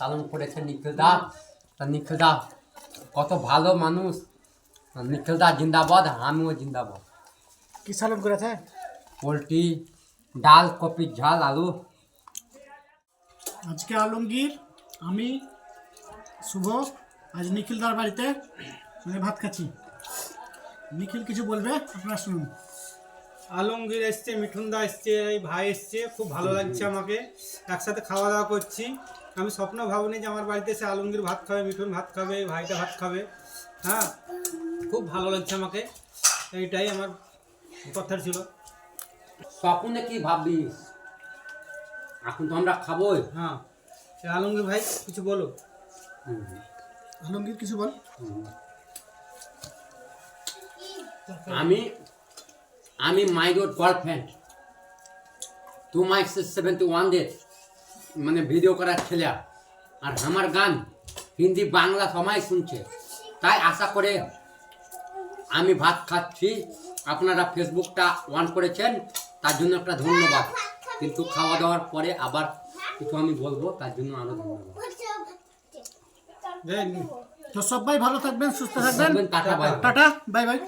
চালন করেছে নিখিল দা। তা নিখিল দা কত ভালো মানুষ, নিখিল দা জিন্দাবাদ, আমিও জিন্দাবাদ। কি চালন করেছে? পোলট্রি, ডাল, কপির ঝাল, আলু। আজকে আলমগীর, আমি, শুভ আজ নিখিলদার বাড়িতে ভাত খাচ্ছি। নিখিল কিছু বলবে, আপনারা শুনুন। আলমগীর এসছে, মিঠুনদা এসছে, এই ভাই এসছে, খুব ভালো লাগছে আমাকে। একসাথে খাওয়া দাওয়া করছি। আমি স্বপ্ন ভাবিনি যে আমার বাড়িতে এসে আলমগীর ভাত খাবে, মিঠুন ভাত খাবে, ভাইটা ভাত খাবে। হ্যাঁ, খুব ভালো লাগছে আমাকে। এইটাই আমার কথা ছিল। স্বপ্নে কি ভাববিস, এখন তো আমরা খাবোই। হ্যাঁ, আলমগীর ভাই কিছু বলো। আলমগীর কিছু বল। আমি my road girlfriend to my 71 days মানে ভিডিও করার ছেলে, আর আমার গান হিন্দি বাংলা সবাই শুনছে, তাই আশা করে আমি ভাত খাচ্ছি। আপনারা ফেসবুকটা অন করেছেন তার জন্য একটা ধন্যবাদ, কিন্তু খাওয়া দাওয়ার পরে আবার কিছু আমি বলবো, তার জন্য আরো ধন্যবাদ। তো সবাই ভালো থাকবেন, সুস্থ থাকবেন। Tata bye. Tata, bye bye.